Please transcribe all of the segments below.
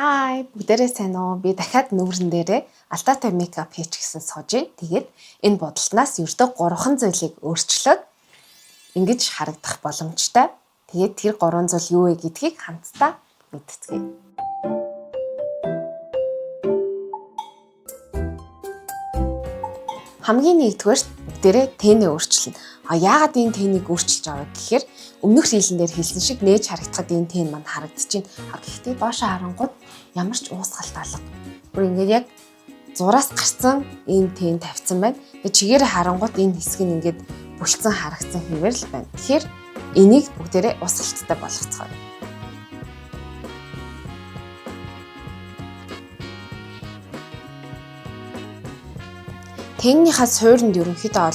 Хай, бүгдээрээ сайн уу? Би дахиад нүүрэн дээрээ алтаатай мейкап хийж гисэн сууж байна. Тэгээд энэ бодолтнаас ердөө 3 зүйлийг өөрчлөөд ингэж харагдах боломжтой. Тэгээд тэр 3 зүйл юу вэ гэдгийг хамтдаа мэдцгээе. Хамгийн нэгдүгээр бүгдээрээ тэнэ өөрчилнө. Яагаад энэ тэнийг өөрчилж байгаа гэхээр өмнөх рийлэн дээр хэлсэн шиг нээж харагдахад энэ тэн манд харагдчихээн. Гэхдээ доошоо харангууд ямар ч уусгалт алга. Бүр ингээд яг зураас гарцсан энэ тэн тавьсан байна. Тэгээд чигээр харангууд энэ хэсэг нь ингээд бүлцэн харагдсан хэвээр л байна. Тэгэхээр энийг бүгдээрээ уусгалттай болгоцгоё. Тэнийхээ суурьнд ерөнхийдөө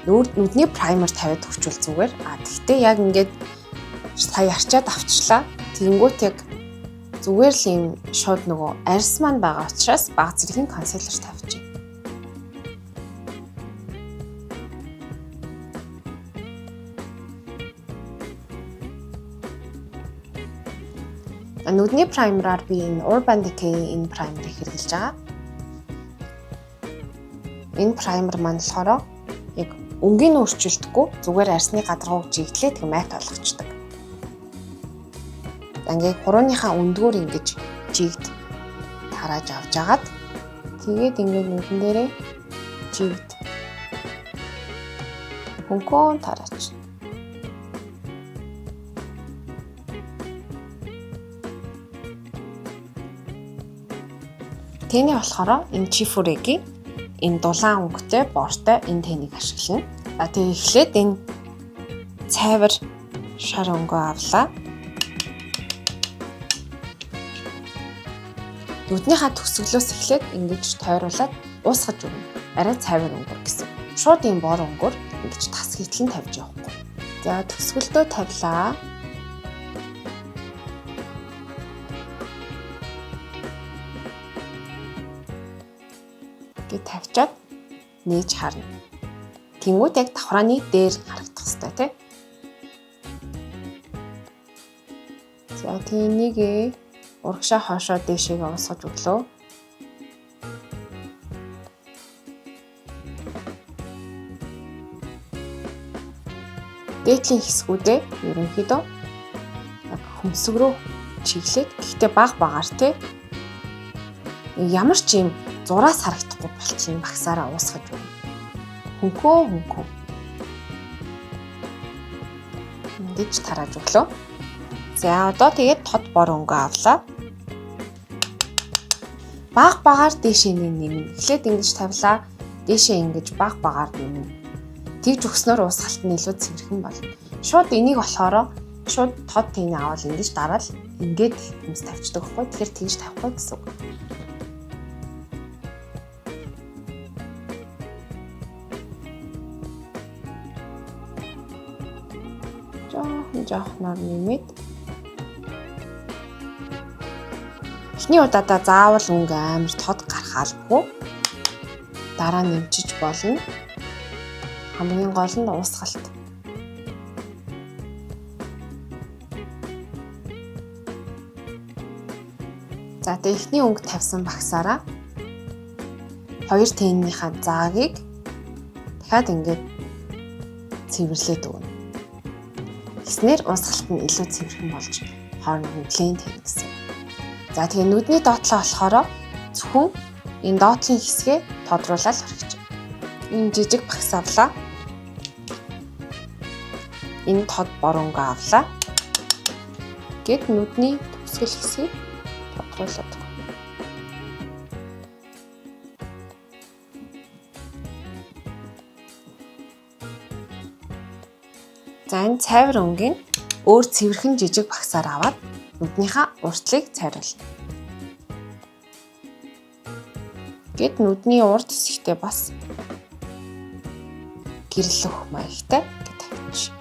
бол нүдний праймер тавиад өгчүүл зүгээр. Гэхдээ яг ингээд сая арчаад авчлаа. Тэнгүүт яг зүгээр л юм шууд нөгөө арьс маань байгаа учраас бага зэргийн консилер тавьчих. Нүдний праймераар би энэ Urban Decay энэ праймерыг хэрэглэж байгаа. Энэ праймер маань болохоор яг өнгийн өөрчлөлтгүй зүгээр арсны гадаргууг жигдлээ тэг мат болгочдөг. Ингээд хурууныхаа өндгөр ингэж жигд тарааж авч агаад тэгээд ингээд нүдэн дээрээ жигд хөнгөн тарааж. Тэний болохоор энэ Chifuregi энэ дулаан өнгөтэй бортой энэ тэнийг ашиглана. Тэгээ эхлээд энэ цайвар шар өнгөө авлаа. Нүднийхээ төгсгөлөөс эхлээд ингэж тойруулаад уусгаж өгнө. Арай цайвар өнгөр гэсэн. Шууд ийм бор өнгөөр ингэж тас хийтлэн тавьж явахгүй. За төгсгөлдөө тавилаа. Гэ тавьчаад нээж харна. Тэнгүүд яг давхрааны дээр харагдах хэрэгтэй тий. За тэнийг урагшаа хоошоо дээшээ уусгаж өглөө. Дээдлийн хэсгүүдээ ерөнхийдөө яг хөмсг рүү чиглээд гэхдээ багаар тий. Ямар ч юм зураас харагдахгүй болчихно багсаараа уусгаж өгнө. Хөнхөө. Ингэж тарааж өглөө. За одоо тэгээд тод бор өнгөө авлаа. Багаар дээшээ нэмнэ. Эхлээд ингэж тавилаа. Дээшээ ингэж багаар нэмнэ. Тэгж өгснөөр уусгалт нь илүү цэвэрхэн болно. Шууд энийг болохоор шууд тод тийг аваад ингэж дараал ингээд хүмүүс тавьчихдаг байхгүй. Тэгэхээр тэгж тавихгүй гэсэн үг. Жоохноор нэмээд эхний удаадаа заавал өнгө амар тод гарах албагүй. Дараа нэмчиж болно. Хамгийн гол нь уусгалт. За тэгээ эхний өнгө тавьсан багсаараа хоёр тэннийхээ заагийг дахиад ингээд цэвэрлээд өгнө. Гэснээр уусгалт нь илүү цэвэрхэн болж хооронд нь плейн тань гэсэн. За тэгээ нүдний доотлоо болохоор зөвхөн энэ доотлын хэсгээ тодруулаад орхиж. Энэ жижиг багс авлаа. Энэ тод бор өнгө авлаа. Гэт нүдний төгсгөл хэсгийг тодруулаад. За энэ цайвар өнгийн өөр цэвэрхэн жижиг багсаар аваад нүднийхээ уртлыг цайруулна. Гэт нүдний урд хэсэгтээ бас гэрлэх маягтай тавьчих.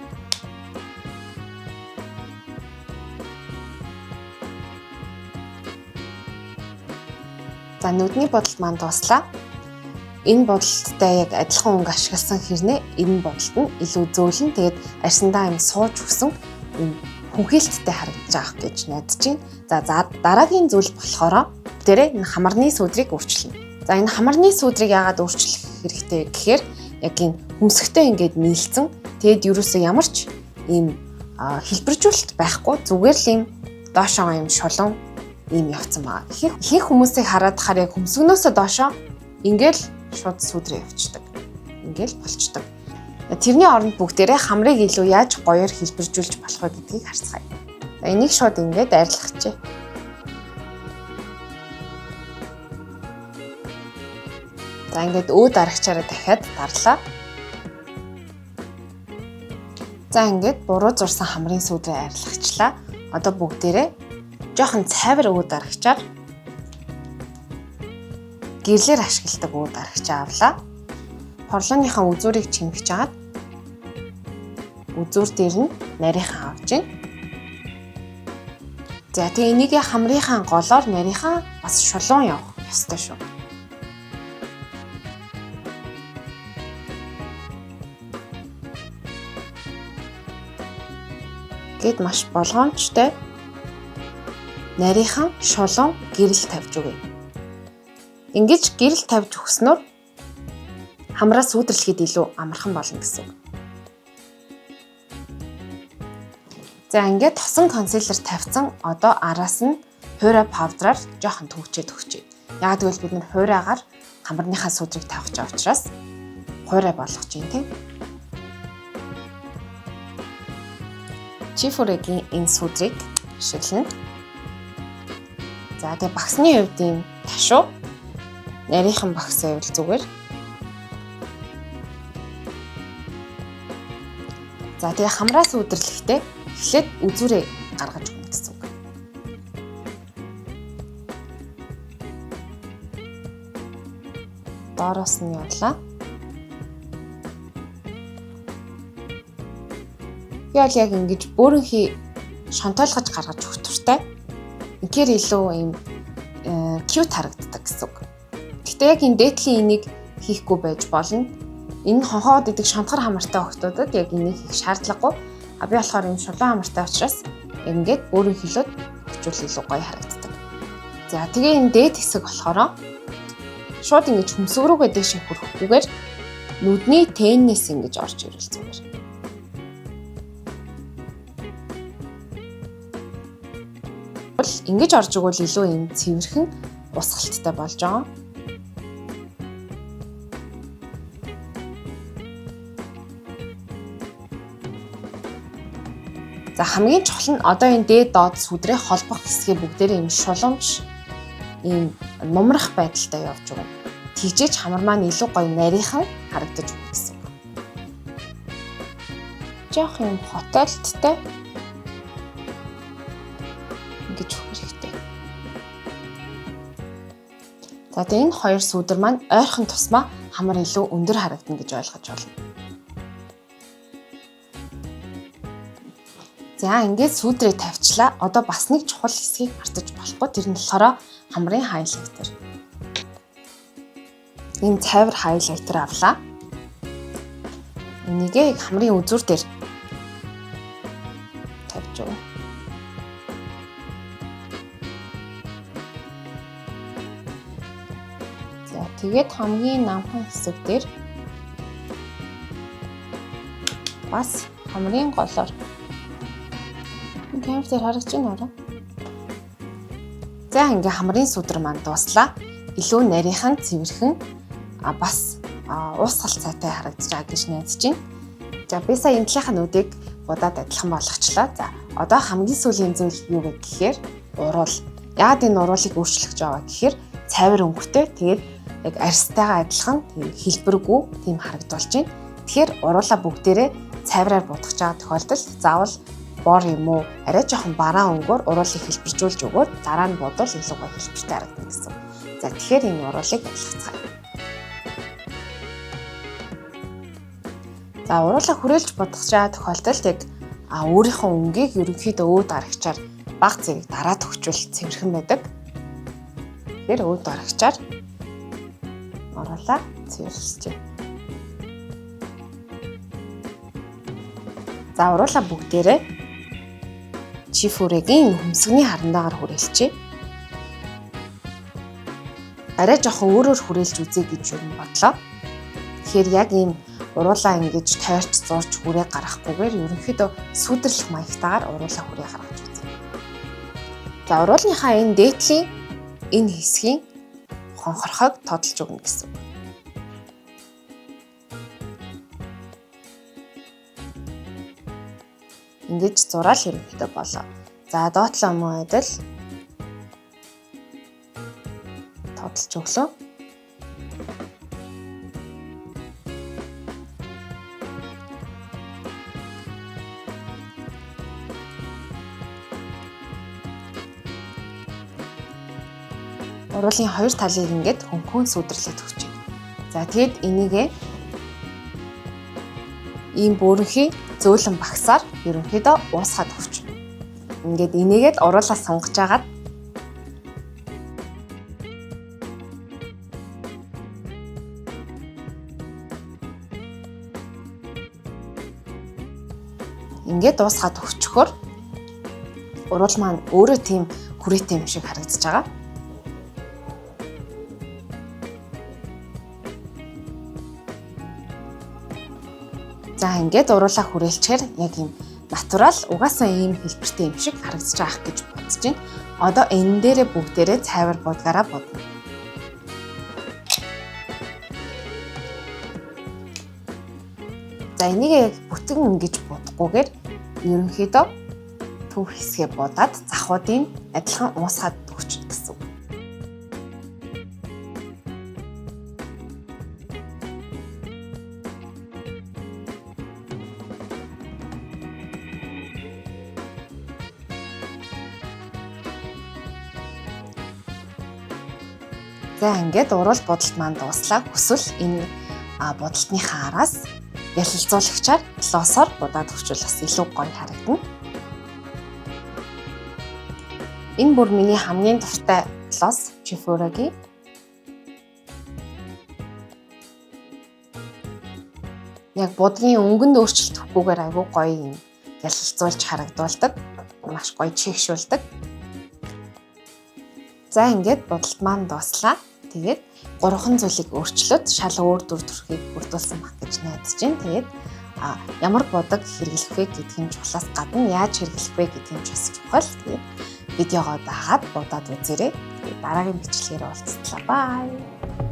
За нүдний бодолд маань дуслаа. Энэ бодолттой яг адилхан өнгө ашигласан хэрнээ энэ бодолт нь илүү зөөлөн тэгээд арьсандаа юм сууж өгсөн хүнхээлттэй харагдаж байгаа гэж найдаж байна. За дараагийн зүйл болохоор тэрэ энэ хамарны сүудрийг өөрчилнө. За энэ хамарны сүудрийг яагаад өөрчлөх хэрэгтэй гэхээр яг энэ хүмсгтэй ингээд нийлцэн тэгэд ерөөсөө ямар ч ийм хэлбэржүүлэлт байхгүй зүгээр л ийм доошоо ийм шулуун ийм явцсан байгаа. Ихэнх хүмүүсийг хараад хахаар яг хөмсгнөөсөө доошоо ингээл шууд сүудрээ явчихдаг. Ингээл болчдөг. Тэрний оронд бүгдээрээ хамрыг илүү яаж гоёор хэлбэржүүлж болох вэ гэдгийг харцгаая. За энийг шууд ингээд арилгахчээ. За ингээд өөд арагчаараа дахиад дарлаа. За ингээд буруу зурсан хамрын сүудрээ арилгачлаа. Одоо бүгдээрээ жоохон цайвар өөд арагчаар гэрлэр ашигладаг өөд арагчаа авлаа. Хорлооныхаа үзүүрийг чимгэж агаад үзүүр дээр нь нарийнхан авч гин. За тэгээ энийг хамрынхаа голоор нарийнхан бас шулуун явах ёстой шүү. Гэт маш болгоомжтой нарийнхан шулуун гэрэл тавьж өгье. Ингэж гэрэл тавьж өгснөөр хамраа сүудэрлэхэд илүү амархан болно гэсэн үг. За ингээд тосон консилер тавьсан одоо араас нь хуурай павдраар жоохон төгчээд өгчээ. Яг тэгвэл бид нэр хуурайгаар хамарныхаа сүудрийг тавих гэж байгаа учраас хуурай болгож юм тийм. Чифурэгийн энэ сүудрийг ашиглана. За тэгээ багсны хувьд ийм ташуу нарийнхан багсын хувьд зүгээр. За тэгээ хамраа сүудэрлэхдээ эхлээд үзүүрээ гаргаж өгнө гэсэн үг. Доороос нь явлаа. Яг ингэж бөөрөнхий шонтойлгож гаргаж өгөх туртай. Инхээр илүү юм cute харагддаг гэсэн үг. Гэтэ яг энэ дээдлийн энийг хийхгүй байж болно. Энэ хонхоод идэг шонтгор хамартай охтуудад яг энийг хийх шаардлагагүй. Би болохоор энэ шулуун хамартай учраас яг ингээд бөөрөнхийлөд өгчүүл илүү гоё харагддаг. За тэгээ энэ дээд хэсэг болохоор шууд ингэж хөмсг рүүгээ дэше хүрэхгүйгээр нүдний тэннээс ингэж орж ирэл зүгээр. Ингэж орж игэл илүү юм цэвэрхэн усгалттай болж байгаа. За хамгийн чухал нь одоо энэ дээд доод сүдрээ холбох хэсгээ бүгдээрээ юм шулуумж ийм нумрах байдалтай явж байгаа. Тэгжээч хамар маань илүү гоё нарийнхан харагдаж байна гэсэн үг. Жоох юм хотойлттой ингэж өгөх хэрэгтэй. За тэгээ энэ хоёр сүдэр маань ойрхон тусмаа хамар илүү өндөр харагдана гэж ойлгож байна. За ингээд сүдрээ тавьчлаа. Одоо бас нэг чухал хэсгийг мартаж болохгүй. Тэр нь болохоор хамрын хайлайтер. Энэ цайвар хайлайтер авлаа. Энийг хамрын үзүүр дээр тавьж өгье. За тэгээд хамгийн намхан хэсэг дээр бас хамрын голоор камер дээр харагдаж байна уу? За ингээ хамрын сүдэр маань дууслаа. Илүү нарийнхан цэвэрхэн бас уусгал цайтай харагдаж байгаа гэж найдаж байна. За би сая энэ талынхаа нүдийг будаад адилхан болгочлаа. За одоо хамгийн сүүлийн зүйл юу вэ гэхээр уруул. Яагаад энэ уруулыг өөрчлөх гэж байгаа гэхээр цайвар өнгөтэй тэгээд яг арьстайгаа адилхан хэлбэргүй тийм харагдуулж байна. Тэгэхээр уруулаа бүгдээрээ цайвараар будгаж байгаа тохиолдолд заавал бор юм уу арай жоохон бараан өнгөөр уруулыг хэлбэржүүлж өгөөд дараа нь бодвол илүү гоё хэлбэртэй харагдана гэсэн. За тэгэхээр энэ уруулыг алхацгаая. За уруулаа хүрээлж бодгож байгаа тохиолдолд яг өөрийнхөө өнгийг ерөнхийдөө өөд арагчаар бага зэрэг дараад өгчвөл цэвэрхэн байдаг. Тэгэхээр өөд арагчаар уруулаа цэвэрлэжээ. За уруулаа бүгдээрээ чифүрэгийн хөмсгний харандаагаар хүрээлчээ. Арай жоохон өөрөөр хүрээлж үзье гэж юу бодлоо. Тэгэхээр яг ийм уруулаа ингэж тойрч зурж хүрээ гаргахгүйгээр ерөнхийдөө сүдэрлэх маягтайгаар уруулаа хүрээ гаргаж үзье. За уруулынхаа энэ дээдлийн энэ хэсгийн хонхорхойг тодолж өгнө гэсэн. Ингэж зураал ерөнхийдөө болоо. За доотлоо мөн адил тодолж өглөө. Уруулын хоёр талыг ингээд хөнхөн сүдэрлээд өгч байна. За тэгэд энийгээ ийм бөөрөнхий зөөлөн багсаар ерөнхийдөө уусгаад өгч. Ингээд энийгээд уруулаа сунгаж агаад ингээд уусгаад өгчхөөр уруул маань өөрөө тийм хүрээтэй юм шиг харагдаж байгаа. За ингээд уруулаа хүрээлчээр яг юм натурал угаасаа ийм хэлбэртэй юм шиг харагдаж байгаа гэж бодож байна. Одоо энэ дээрээ бүгдээрээ цайвар буудгаараа бодно. За энийг яг бүтэн ингэж будахгүйгээр ерөнхийдөө төв хэсгээ будаад захуудын адилхан уусгаад өгч гэсэн. За ингээд уруул будалт маань дууслаа. Хүсвэл энэ будалтныхаа араас ялалцуулагчаар лосоор будаад өгчвөл бас илүү гоё харагдана. Энэ бүр миний хамгийн дуртай лос чифүрэгийн. Яг будгийн өнгөнд өөрчлөлт өгөхгүйгээр айгүй гоё юм ялалцуулж харагдуулдаг. Маш гоё чигшүүлдэг. За ингээд будалт маань дууслаа. Тэгээд 3 зүйлийг өөрчлөөд шал өөр дүр төрхийг бүрдүүлсэн баг гэж найдаж байна. Тэгээд ямар бодог хэрэглэх вэ гэдгийг чухлаас гадна яаж хэрэглэх вэ гэдгийг ч бас чухал. Тэгээд видеогоо дагаад будаад үзээрэй. Тэгээд дараагийн бичлэгээр уулзлаа. Бай.